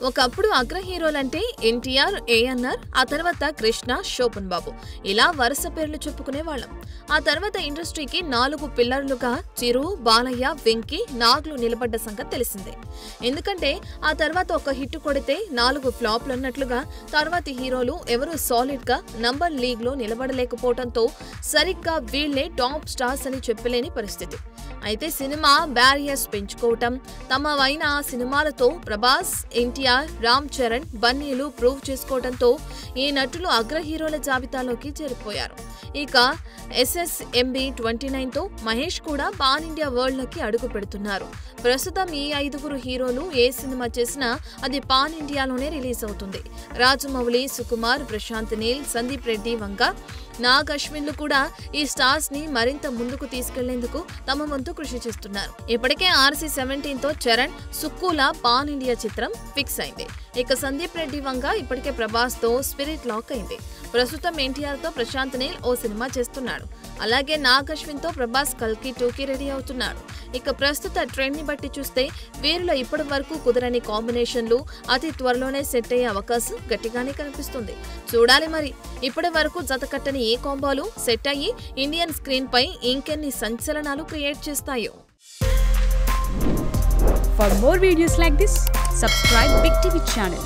ఒకప్పుడు అగ్ర హీరోలంటే ఎన్టీఆర్, ఏఎన్ఆర్, ఆ తర్వాత కృష్ణ, శోభన్ బాబు ఇలా వరుస పేర్లు చెప్పుకునేవాళ్ళం. ఆ తర్వాత ఇండస్ట్రీకి 4 పిల్లర్లుగా చిరు, బాలయ్య, వెంకీ, నాగ్లు నిలబడ్డ సంగతి తెలిసిందే. ఎందుకంటే ఆ తర్వాత ఒక హిట్ కొడితే 4 ఫ్లాప్లు అన్నట్లుగా తర్వాతి హీరోలు ఎవరూ సాలిడ్ గా నంబర్ లీగ్ లో నిలబడలేకపోవడంతో సరిగ్గా వీళ్లే టాప్ స్టార్స్ అని చెప్పలేని పరిస్థితి. అయితే సినిమా బ్యారియర్స్ పెంచుకోవటం, తమవైన సినిమాలతో ప్రభాస్, ఎన్టీఆర్, రామ్ చరణ్, బన్నీలు ప్రూవ్ చేసుకోవడంతో ఈ నటులు అగ్ర హీరోల జాబితాలోకి చేరిపోయారు. ఇక SSMB 29తో మహేష్ కూడా పాన్ ఇండియా వరల్డ్ లోకి అడుగు పెడుతున్నారు. ప్రస్తుతం ఈ 5 హీరోలు ఏ సినిమా చేసినా అది పాన్ ఇండియాలోనే రిలీజ్ అవుతుంది. రాజమౌళి, సుకుమార్, ప్రశాంత్ నీల్, సందీప్ రెడ్డి వంగ, నాగ్ అశ్విన్లు కూడా ఈ స్టార్స్ ని మరింత ముందుకు తీసుకెళ్లేందుకు తమ వంతు కృషి చేస్తున్నారు. ఇప్పటికే RC-17తో చరణ్, సుక్కుల పాన్ ఇండియా చిత్రం ఫిక్స్ అయింది. ఇక సందీప్ రెడ్డి వంగ ఇప్పటికే ప్రభాస్ తో స్పిరిట్ లాక్ అయింది. ప్రస్తుతం ఎన్టీఆర్ తో ప్రశాంత్ నీల్ ఓ సినిమా చేస్తున్నాడు. అలాగే నాగ్ అశ్విన్ తో ప్రభాస్ కల్కి 2కి రెడీ అవుతున్నాడు. ఇక ప్రస్తుత ట్రెండ్ ని బట్టి చూస్తే వీరిలో ఇప్పటి వరకు కుదరని కాంబినేషన్లు అతి త్వరలోనే సెట్ అయ్యే అవకాశం గట్టిగానే కనిపిస్తుంది. చూడాలి మరి ఇప్పటి వరకు జతకట్టని ఏ కాంబోలు సెట్ అయ్యి ఇండియన్ స్క్రీన్ పై ఇంకెన్ని సంచలనాలు క్రియేట్ చేస్తాయో. For more videos like this, subscribe Big TV channel.